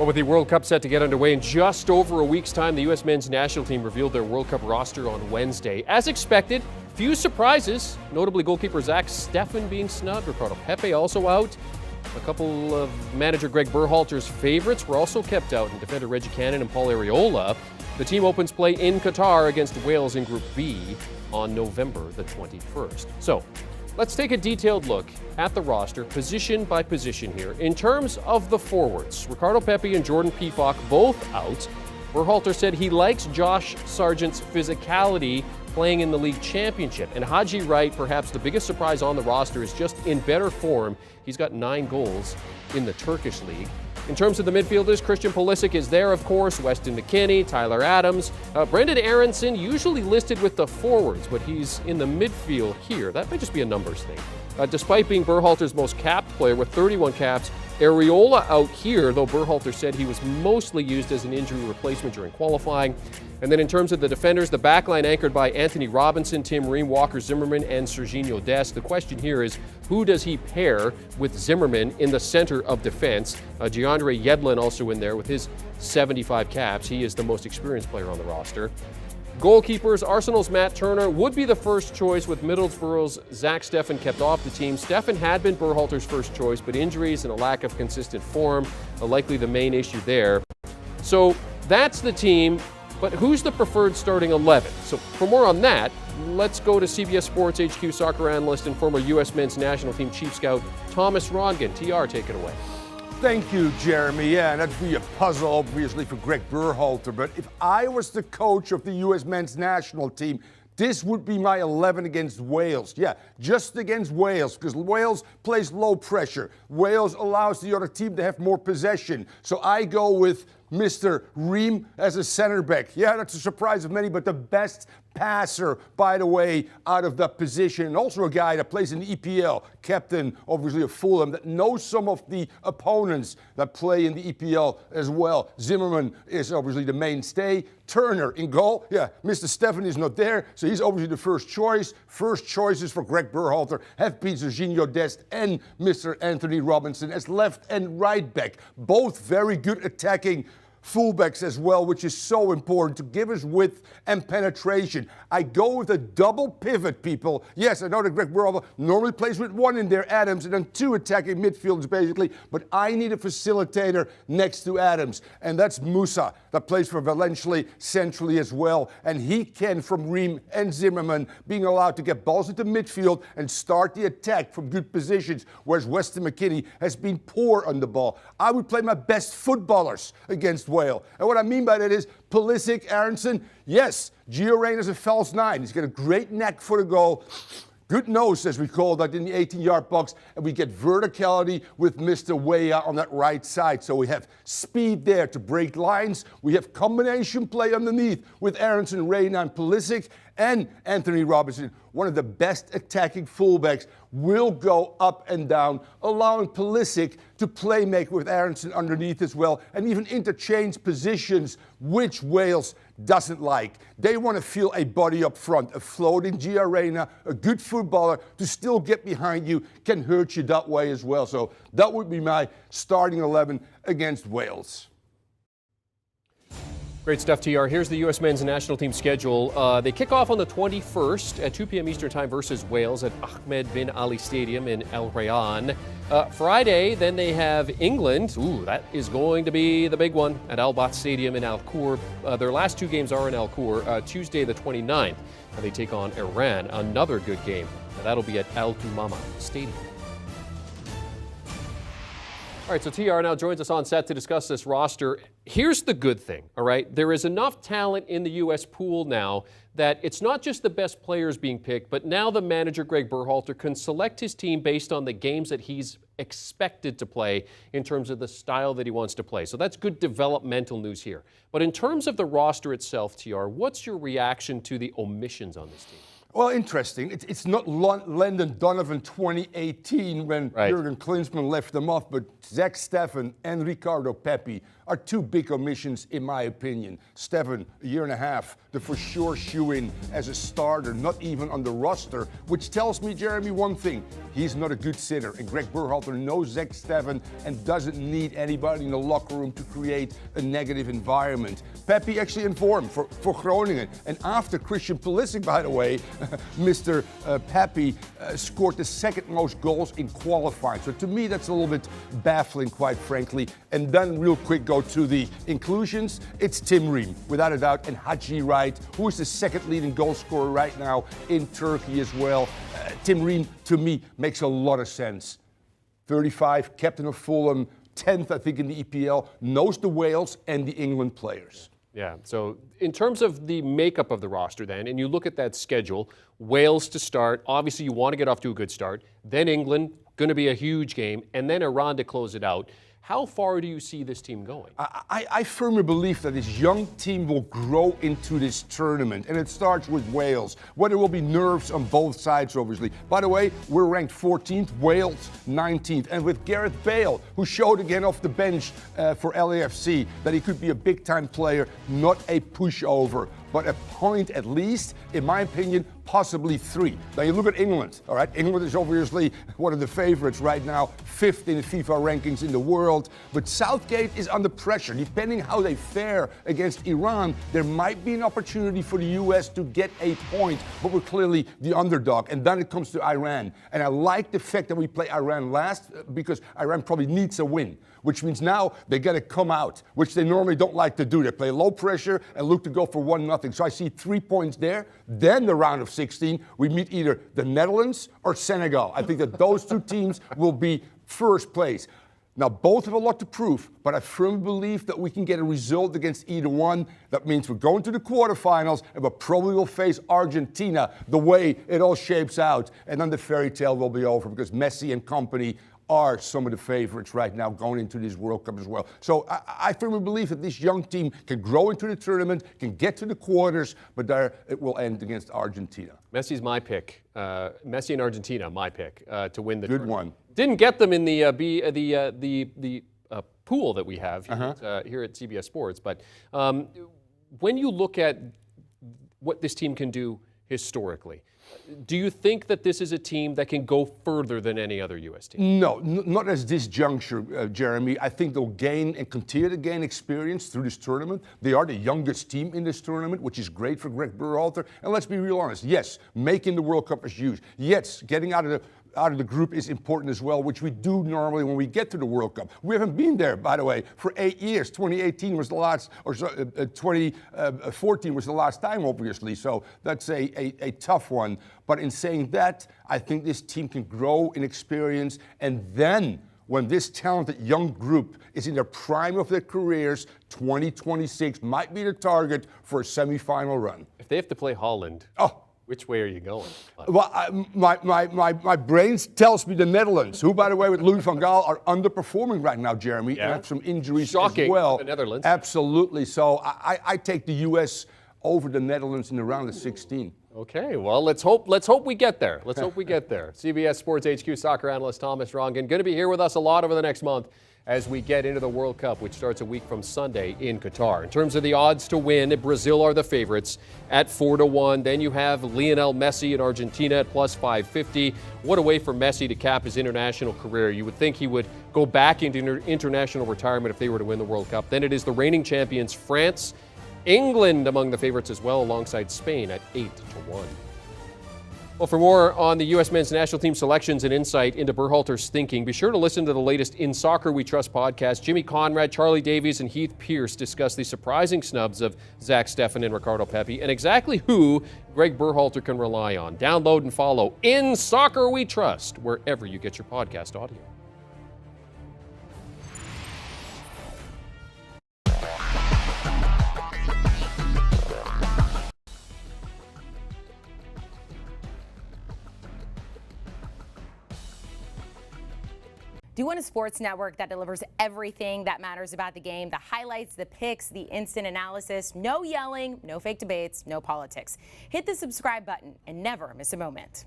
Well, with the World Cup set to get underway in just over a week's time, the U.S. men's national team revealed their World Cup roster on Wednesday. As expected, few surprises, notably goalkeeper Zach Steffen being snubbed, Ricardo Pepi also out. A couple of manager Greg Berhalter's favorites were also kept out, and defender Reggie Cannon and Paul Arriola. The team opens play in Qatar against Wales in Group B on November the 21st. So, let's take a detailed look at the roster, position by position here. In terms of the forwards, Ricardo Pepi and Jordan Pefok both out. Berhalter said he likes Josh Sargent's physicality playing in the league championship. And Haji Wright, perhaps the biggest surprise on the roster, is just in better form. He's got 9 goals in the Turkish league. In terms of the midfielders, Christian Pulisic is there, of course, Weston McKennie, Tyler Adams. Brendan Aronson, usually listed with the forwards, but he's in the midfield here. That may just be a numbers thing. Despite being Berhalter's most capped player with 31 caps, Arriola out here, though Berhalter said he was mostly used as an injury replacement during qualifying. And then in terms of the defenders, the backline anchored by Anthony Robinson, Tim Ream, Walker Zimmerman, and Serginho Dest. The question here is, who does he pair with Zimmerman in the center of defense? DeAndre Yedlin also in there with his 75 caps. He is the most experienced player on the roster. Goalkeepers, Arsenal's Matt Turner would be the first choice, with Middlesbrough's Zach Steffen kept off the team. Steffen had been Berhalter's first choice, but injuries and a lack of consistent form are likely the main issue there. So that's the team, but who's the preferred starting 11? So for more on that, let's go to CBS Sports HQ soccer analyst and former U.S. men's national team chief scout, Thomas Rongen. TR, take it away. Thank you, Jeremy. Yeah, and that'd be a puzzle, obviously, for Greg Berhalter. But if I was the coach of the U.S. men's national team, this would be my 11 against Wales. Yeah, just against Wales, because Wales plays low pressure. Wales allows the other team to have more possession. So I go with Mr. Ream as a center back. Yeah, that's a surprise of many, but the best passer, by the way, out of that position. And also a guy that plays in the EPL, captain, obviously, of Fulham, that knows some of the opponents that play in the EPL as well. Zimmerman is obviously the mainstay. Turner in goal. Yeah, Mr. Steffen is not there, so he's obviously the first choice. First choices for Greg Berhalter have been Serginho Dest and Mr. Anthony Robinson as left and right back. Both very good attacking fullbacks as well, which is so important to give us width and penetration. I go with a double pivot, people. Yes, I know that Greg Berhalter normally plays with 1 in there, Adams, and then 2 attacking midfielders, basically, but I need a facilitator next to Adams, and that's Musa, that plays for Valencia centrally as well, and he can, from Ream and Zimmerman, being allowed to get balls into midfield and start the attack from good positions, whereas Weston McKennie has been poor on the ball. I would play my best footballers against Wales. And what I mean by that is Pulisic, Aronson, yes, Gio Reyna's a false 9. He's got a great neck for the goal. Good nose, as we call that, in the 18-yard box, and we get verticality with Mr. Weah on that right side. So we have speed there to break lines. We have combination play underneath with Aronson, Reyna, and Pulisic, and Anthony Robinson, one of the best attacking fullbacks, will go up and down, allowing Pulisic to play make with Aronson underneath as well, and even interchange positions, which Wales doesn't like. They want to feel a body up front, a floating Gio Reyna, a good footballer to still get behind you, can hurt you that way as well. So that would be my starting 11 against Wales. Great stuff, TR. Here's the U.S. men's national team schedule. They kick off on the 21st at 2 p.m. Eastern Time versus Wales at Ahmed bin Ali Stadium in El Rayyan. Friday, then they have England. Ooh, that is going to be the big one at Al Bat Stadium in Al Khor. Their last 2 games are in Al Khor. Tuesday, the 29th, they take on Iran. Another good game. That'll be at Al Thumama Stadium. All right, so TR now joins us on set to discuss this roster. Here's the good thing, all right? There is enough talent in the U.S. pool now that it's not just the best players being picked, but now the manager, Greg Berhalter, can select his team based on the games that he's expected to play in terms of the style that he wants to play. So that's good developmental news here. But in terms of the roster itself, TR, what's your reaction to the omissions on this team? Well, interesting. It's not Landon Donovan 2018 when Jurgen Klinsmann left them off, but Zach Steffen and Ricardo Pepi are 2 big omissions, in my opinion. Steffen, a year and a half the for sure shoe-in as a starter, not even on the roster, which tells me, Jeremy, one thing. He's not a good sitter, and Greg Berhalter knows Zach Steffen and doesn't need anybody in the locker room to create a negative environment. Pepe actually informed for Groningen, and after Christian Pulisic, by the way, Mr. Pepe scored the second most goals in qualifying. So to me, that's a little bit baffling, quite frankly. And then real quick, go to the inclusions. It's Tim Ream, without a doubt, and Haji Wright, who is the second leading goal scorer right now in Turkey as well. Tim Ream, to me, makes a lot of sense. 35, captain of Fulham, 10th, I think, in the EPL, knows the Wales and the England players. Yeah, so in terms of the makeup of the roster then, and you look at that schedule, Wales to start, obviously you want to get off to a good start, then England, going to be a huge game, and then Iran to close it out. How far do you see this team going? I firmly believe that this young team will grow into this tournament, and it starts with Wales, where there will be nerves on both sides, obviously. By the way, we're ranked 14th, Wales 19th, and with Gareth Bale, who showed again off the bench for LAFC that he could be a big-time player, not a pushover, but a point at least, in my opinion, possibly 3. Now you look at England, all right? England is obviously one of the favorites right now, 5th in the FIFA rankings in the world, but Southgate is under pressure. Depending how they fare against Iran, there might be an opportunity for the US to get a point, but we're clearly the underdog. And then it comes to Iran. And I like the fact that we play Iran last because Iran probably needs a win, which means now they got to come out, which they normally don't like to do. They play low pressure and look to go for 1-0. So I see 3 points there. Then the round of 16, we meet either the Netherlands or Senegal. I think that those two teams will be first place. Now, both have a lot to prove, but I firmly believe that we can get a result against either one. That means we're going to the quarterfinals, and we probably will face Argentina the way it all shapes out. And then the fairy tale will be over because Messi and company are some of the favorites right now going into this World Cup as well. So I firmly believe that this young team can grow into the tournament, can get to the quarters, but there it will end against Argentina. Messi's my pick. Messi and Argentina, my pick to win the Good tournament. one. Didn't get them in the pool that we have here at CBS Sports, but when you look at what this team can do historically, do you think that this is a team that can go further than any other U.S. team? No, not at this juncture, Jeremy. I think they'll gain and continue to gain experience through this tournament. They are the youngest team in this tournament, which is great for Greg Berhalter. And let's be real honest. Yes, making the World Cup is huge. Yes, getting out of the group is important as well, which we do normally when we get to the World Cup. We haven't been there, by the way, for 8 years. 2018 was the last, or 2014 was the last time, obviously. So that's a tough one. But in saying that, I think this team can grow in experience. And then when this talented young group is in their prime of their careers, 2026 might be the target for a semifinal run. If they have to play Holland, which way are you going? Well, my brain tells me the Netherlands, who, by the way, with Louis van Gaal, are underperforming right now, Jeremy, and have some injuries as well. The Netherlands. Absolutely. So I take the U.S. over the Netherlands in the round of 16. Okay, well, let's hope we get there. Let's hope we get there. CBS Sports HQ soccer analyst Thomas Rongen going to be here with us a lot over the next month as we get into the World Cup, which starts a week from Sunday in Qatar. In terms of the odds to win, Brazil are the favorites at 4-1. Then you have Lionel Messi in Argentina at plus 550. What a way for Messi to cap his international career. You would think he would go back into international retirement if they were to win the World Cup. Then it is the reigning champions France, England among the favorites as well, alongside Spain at 8-1. Well, for more on the U.S. men's national team selections and insight into Berhalter's thinking, be sure to listen to the latest In Soccer We Trust podcast. Jimmy Conrad, Charlie Davies, and Heath Pierce discuss the surprising snubs of Zach Steffen and Ricardo Pepi and exactly who Greg Berhalter can rely on. Download and follow In Soccer We Trust wherever you get your podcast audio. Do you want a sports network that delivers everything that matters about the game? The highlights, the picks, the instant analysis, no yelling, no fake debates, no politics. Hit the subscribe button and never miss a moment.